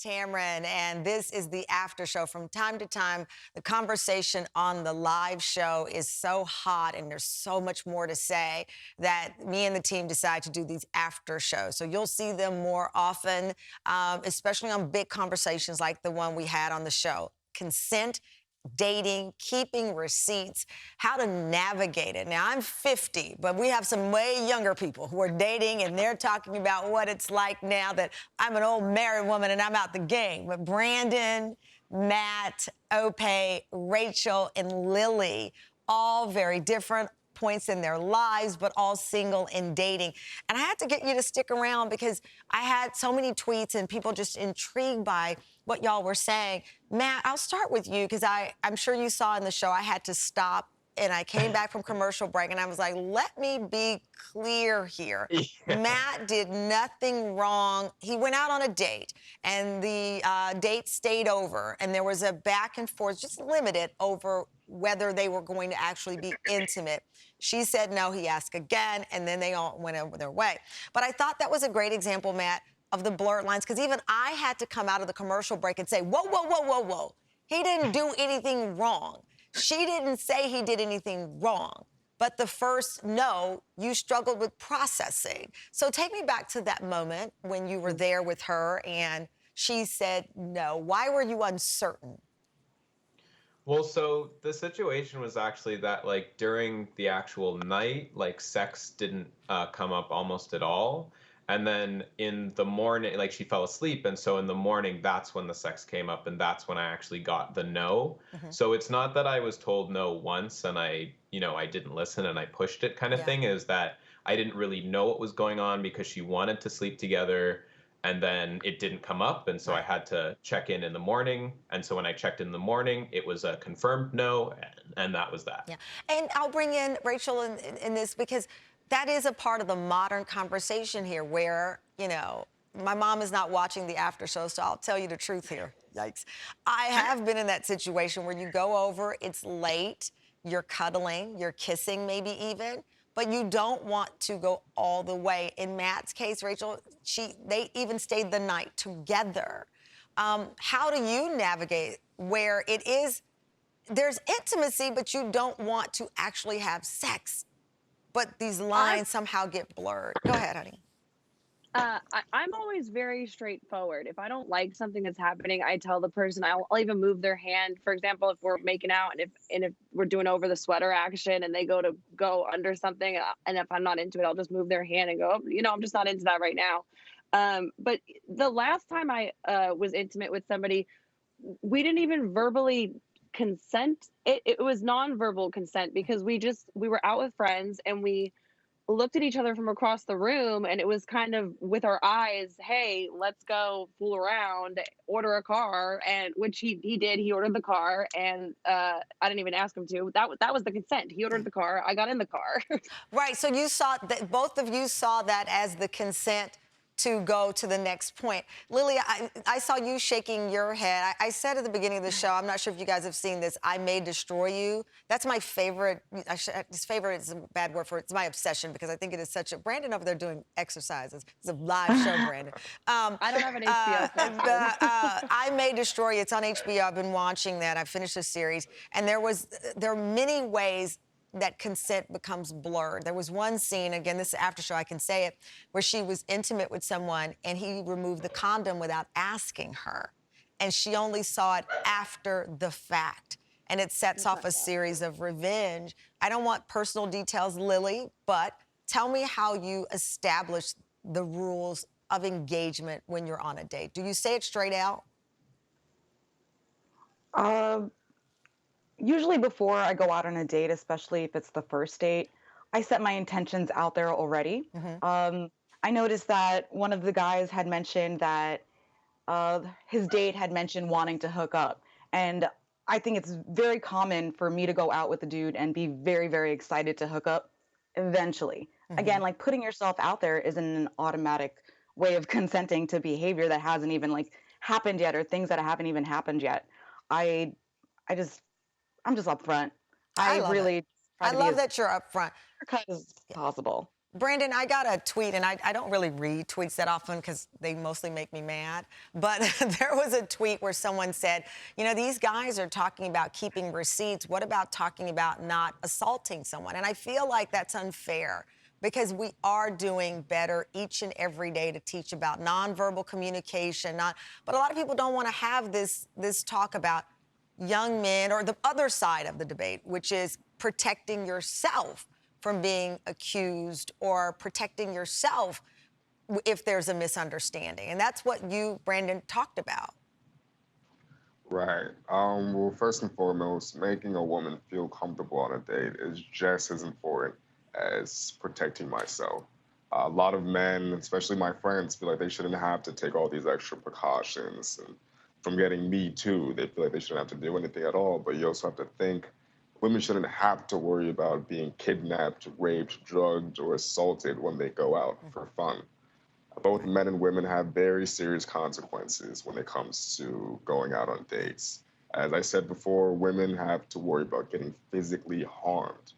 Tamron, and this is the after show. From time to time, the conversation on the live show is so hot and there's so much more to say that me and the team decide to do these after shows. So you'll see them more often, especially on big conversations like the one we had on the show. Consent, dating, keeping receipts, how to navigate it. Now, I'm 50, but we have some way younger people who are dating, and they're talking about what it's like now that I'm an old married woman and I'm out the game. But Brandon, Matt, Ope, Rachel, and Lily, all very different points in their lives, but all single and dating. And I had to get you to stick around because I had so many tweets and people just intrigued by what y'all were saying. Matt, I'll start with you because I'm sure you saw in the show I had to stop and I came back from commercial break and I was like, let me be clear here. Yeah. Matt did nothing wrong. He went out on a date and the date stayed over and there was a back and forth, just limited over whether they were going to actually be intimate. She said no, he asked again, and then they all went over their way. But I thought that was a great example, Matt, of the blurred lines, because even I had to come out of the commercial break and say, whoa, whoa, whoa, whoa, whoa. He didn't do anything wrong. She didn't say he did anything wrong. But the first no, you struggled with processing. So take me back to that moment when you were there with her and she said no. Why were you uncertain? Well, so the situation was actually that, like, during the actual night, like, sex didn't come up almost at all. And then in the morning, like, she fell asleep. And so in the morning, that's when the sex came up. And that's when I actually got the no. So it's not that I was told no once and I didn't listen and I pushed it kind of thing. Is that I didn't really know what was going on because she wanted to sleep together. And then it didn't come up, and so I had to check in the morning. And so when I checked in the morning, it was a confirmed no, and that was that. Yeah, and I'll bring in Rachel in this because that is a part of the modern conversation here where, my mom is not watching the after show, so I'll tell you the truth here. Yikes. I have been in that situation where you go over, it's late, you're cuddling, you're kissing maybe even, but you don't want to go all the way. In Matt's case, Rachel, they even stayed the night together. How do you navigate where there's intimacy, but you don't want to actually have sex, but these lines somehow get blurred? Go ahead, honey. I'm always very straightforward. If I don't like something that's happening, I tell the person. I'll even move their hand. For example, if we're making out and if we're doing over the sweater action and they go under something, and if I'm not into it, I'll just move their hand and go, I'm just not into that right now. But the last time I was intimate with somebody, we didn't even verbally consent. It was nonverbal consent because we were out with friends and we looked at each other from across the room and it was kind of with our eyes, hey, let's go fool around, order a car, and which he did. He ordered the car and I didn't even ask him to. That was the consent. He ordered the car, I got in the car. Right, so you saw that, both of you saw that as the consent to go to the next point. Lily, I saw you shaking your head. I said at the beginning of the show, I'm not sure if you guys have seen this, I May Destroy You. That's my favorite. His favorite is a bad word for it. It's my obsession because I think it is such a... Brandon over there doing exercises. It's a live show, Brandon. I don't have an HBO. I May Destroy You. It's on HBO. I've been watching that. I finished the series. And there are many ways that consent becomes blurred. There was one scene, again, this is after show, I can say it, where she was intimate with someone and he removed the condom without asking her. And she only saw it after the fact. And it sets off a series of revenge. I don't want personal details, Lily, but tell me how you establish the rules of engagement when you're on a date. Do you say it straight out? Usually before I go out on a date, especially if it's the first date, I set my intentions out there already. I noticed that one of the guys had mentioned that his date had mentioned wanting to hook up. And I think it's very common for me to go out with a dude and be very, very excited to hook up eventually. Again, like putting yourself out there isn't an automatic way of consenting to behavior that hasn't even happened yet or things that haven't even happened yet. I'm just upfront. I love really it. try I to be love as that you're upfront. clear cut as possible. Brandon, I got a tweet, and I don't really read tweets that often because they mostly make me mad. But there was a tweet where someone said, you know, these guys are talking about keeping receipts. What about talking about not assaulting someone? And I feel like that's unfair because we are doing better each and every day to teach about nonverbal communication. But a lot of people don't want to have this talk about young men or the other side of the debate, which is protecting yourself from being accused or protecting yourself if there's a misunderstanding. And that's what you, Brandon, talked about. Right. Well, first and foremost, making a woman feel comfortable on a date is just as important as protecting myself. A lot of men, especially my friends, feel like they shouldn't have to take all these extra precautions. And from getting me too, they feel like they shouldn't have to do anything at all. But you also have to think women shouldn't have to worry about being kidnapped, raped, drugged, or assaulted when they go out for fun. Both men and women have very serious consequences when it comes to going out on dates. As I said before, women have to worry about getting physically harmed.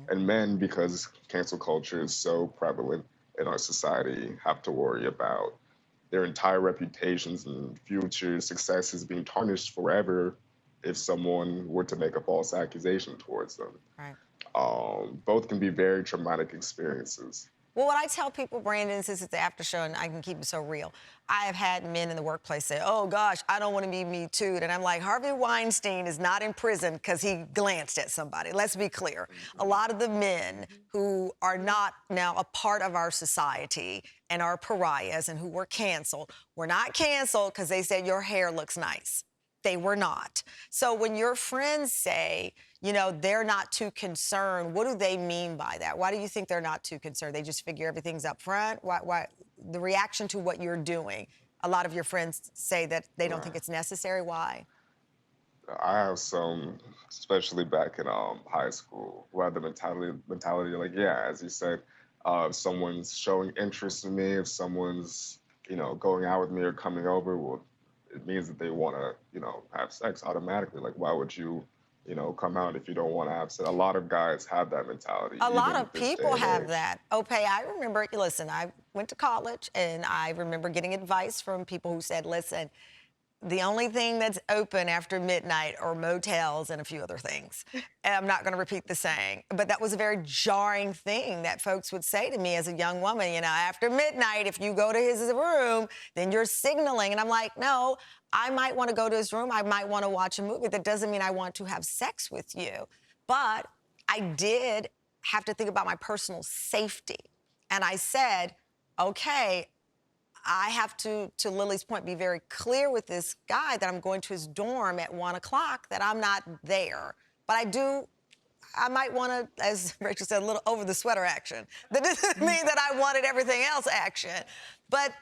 And men, because cancel culture is so prevalent in our society, have to worry about their entire reputations and future successes being tarnished forever if someone were to make a false accusation towards them. Right. Both can be very traumatic experiences. Well, what I tell people, Brandon, since it's the after show and I can keep it so real, I have had men in the workplace say, oh, gosh, I don't want to be Me Too'd. And I'm like, Harvey Weinstein is not in prison because he glanced at somebody. Let's be clear. A lot of the men who are not now a part of our society and are pariahs and who were canceled were not canceled because they said your hair looks nice. They were not. So when your friends say, you know, they're not too concerned, what do they mean by that? Why do you think they're not too concerned? They just figure everything's up front? Why the reaction to what you're doing? A lot of your friends say that they don't think it's necessary. Why? I have some, especially back in high school, who had the mentality like, yeah, as you said, if someone's showing interest in me, if someone's, you know, going out with me or coming over, well, it means that they want to, you know, have sex automatically. Like, why would you, you know, come out if you don't want to have sex? A lot of guys have that mentality. A lot even of this day people and have age. that. Opay, I remember, listen, I went to college and I remember getting advice from people who said, listen, the only thing that's open after midnight are motels and a few other things. And I'm not going to repeat the saying, but that was a very jarring thing that folks would say to me as a young woman. You know, after midnight, if you go to his room, then you're signaling. And I'm like, no, I might want to go to his room. I might want to watch a movie. That doesn't mean I want to have sex with you. But I did have to think about my personal safety. And I said, okay, I have to Lily's point, be very clear with this guy that I'm going to his dorm at 1 o'clock, that I'm not there. But I might want to, as Rachel said, a little over the sweater action. That doesn't mean that I wanted everything else action. But,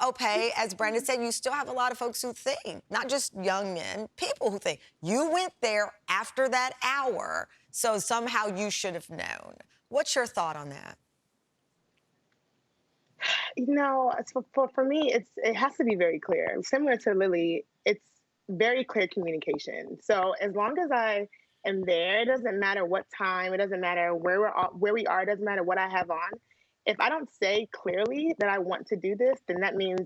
Opay, as Brandon said, you still have a lot of folks who think, not just young men, people who think, you went there after that hour, so somehow you should have known. What's your thought on that? You know, for me, it has to be very clear. Similar to Lily, it's very clear communication. So as long as I am there, it doesn't matter what time, it doesn't matter where we are, it doesn't matter what I have on. If I don't say clearly that I want to do this, then that means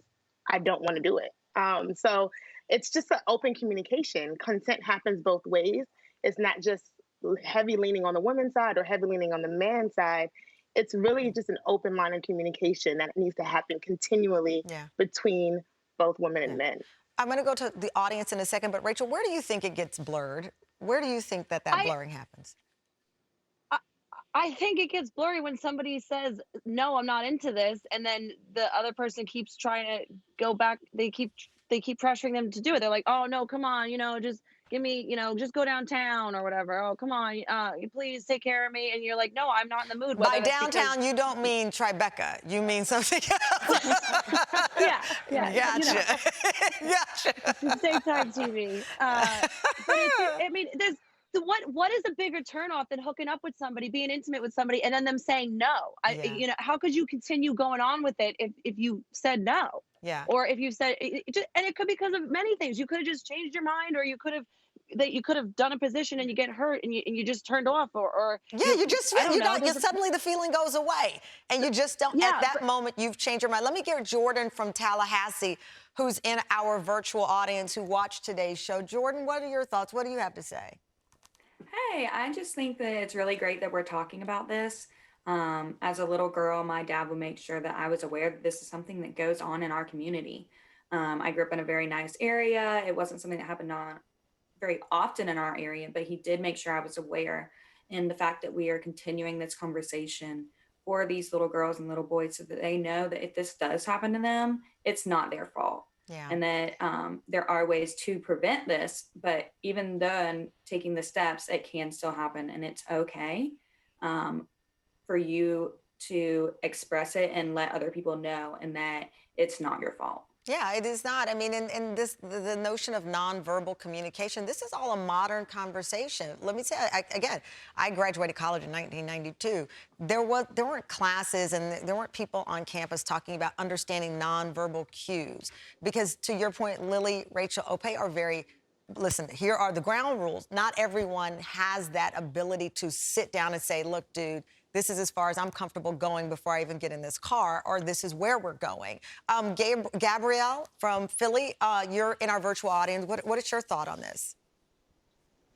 I don't want to do it. So it's just an open communication. Consent happens both ways. It's not just heavy leaning on the woman's side or heavy leaning on the man's side. It's really just an open line of communication that needs to happen continually between both women and men. I'm going to go to the audience in a second, but Rachel, where do you think it gets blurred? Where do you think that blurring happens? I think it gets blurry when somebody says, no, I'm not into this. And then the other person keeps trying to go back. They keep pressuring them to do it. They're like, oh, no, come on, you know, just give me, you know, just go downtown or whatever. Oh, come on, please take care of me. And you're like, no, I'm not in the mood. By downtown, you don't mean Tribeca. You mean something else. yeah. Gotcha. You know, Gotcha. It's daytime TV. But I mean, there's, what is a bigger turnoff than hooking up with somebody, being intimate with somebody, and then them saying no? You know, how could you continue going on with it if you said no? Yeah. Or if you said, and it could be because of many things. You could have just changed your mind, or you could have that you could have done a position and you get hurt and you just turned off or Yeah, you just I don't you know. not, you suddenly the feeling goes away, and you just don't. Yeah, At that moment, you've changed your mind. Let me get Jordan from Tallahassee, who's in our virtual audience, who watched today's show. Jordan, what are your thoughts? What do you have to say? Hey, I just think that it's really great that we're talking about this. As a little girl, my dad would make sure that I was aware that this is something that goes on in our community. I grew up in a very nice area. It wasn't something that happened on very often in our area, but he did make sure I was aware. And the fact that we are continuing this conversation for these little girls and little boys so that they know that if this does happen to them, it's not their fault. Yeah. And that there are ways to prevent this, but even then taking the steps, it can still happen, and it's okay for you to express it and let other people know, and that it's not your fault. Yeah, it is not. I mean, in this, the notion of nonverbal communication, this is all a modern conversation. Let me say, again, I graduated college in 1992. There weren't classes and there weren't people on campus talking about understanding nonverbal cues. Because to your point, Lily, Rachel, Ope are very, listen, here are the ground rules. Not everyone has that ability to sit down and say, look, dude, this is as far as I'm comfortable going before I even get in this car, or this is where we're going. Gabrielle from Philly, you're in our virtual audience. What is your thought on this?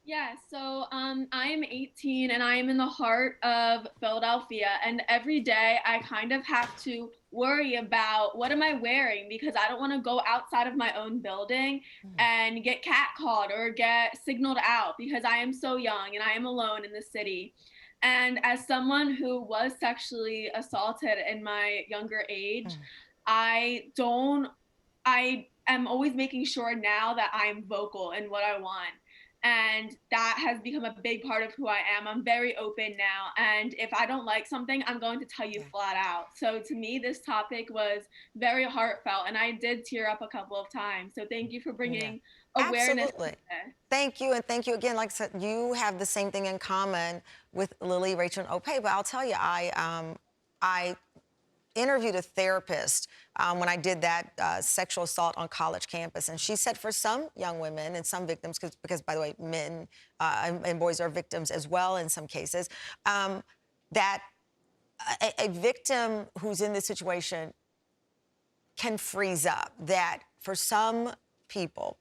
Yeah, so I'm 18 and I am in the heart of Philadelphia, and every day I kind of have to worry about what am I wearing, because I don't want to go outside of my own building and get catcalled or get signaled out, because I am so young and I am alone in the city. And as someone who was sexually assaulted in my younger age, I am always making sure now that I'm vocal in what I want. And that has become a big part of who I am. I'm very open now. And if I don't like something, I'm going to tell you flat out. So to me, this topic was very heartfelt, and I did tear up a couple of times. So thank you for bringing awareness. Absolutely. Thank you, and thank you again. Like I said, you have the same thing in common with Lily, Rachel, and Ope. But I'll tell you, I interviewed a therapist when I did that sexual assault on college campus, and she said for some young women and some victims, because by the way, men and boys are victims as well in some cases, that a victim who's in this situation can freeze up. That for some people,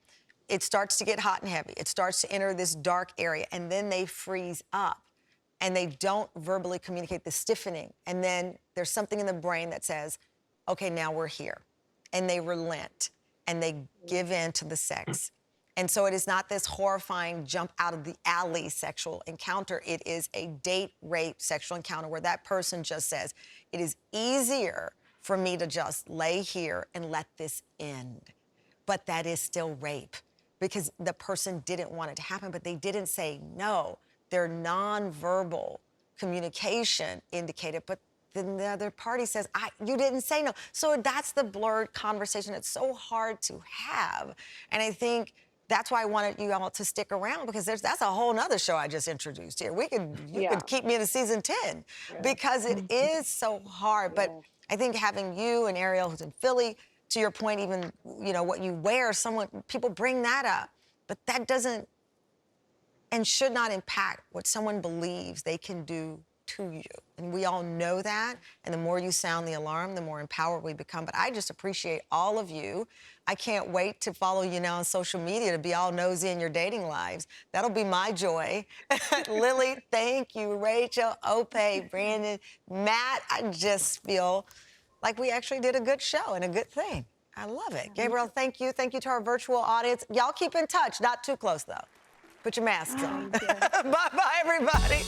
it starts to get hot and heavy. It starts to enter this dark area, and then they freeze up. And they don't verbally communicate the stiffening. And then there's something in the brain that says, okay, now we're here. And they relent and they give in to the sex. And so it is not this horrifying jump out of the alley sexual encounter. It is a date rape sexual encounter where that person just says, it is easier for me to just lay here and let this end. But that is still rape, because the person didn't want it to happen, but they didn't say no. Their nonverbal communication indicated, but then the other party says, you didn't say no. So that's the blurred conversation. It's so hard to have. And I think that's why I wanted you all to stick around, because that's a whole nother show I just introduced here. You could keep me in season 10 because it is so hard. But I think having you and Ariel, who's in Philly, to your point, even, you know, what you wear, people bring that up, but that doesn't and should not impact what someone believes they can do to you. And we all know that. And the more you sound the alarm, the more empowered we become. But I just appreciate all of you. I can't wait to follow you now on social media, to be all nosy in your dating lives. That'll be my joy. Lily, thank you. Rachel, Ope, Brandon, Matt, I just feel like we actually did a good show and a good thing. I love it. Gabriel, thank you. Thank you to our virtual audience. Y'all keep in touch. Not too close, though. Put your masks on. Bye-bye, everybody.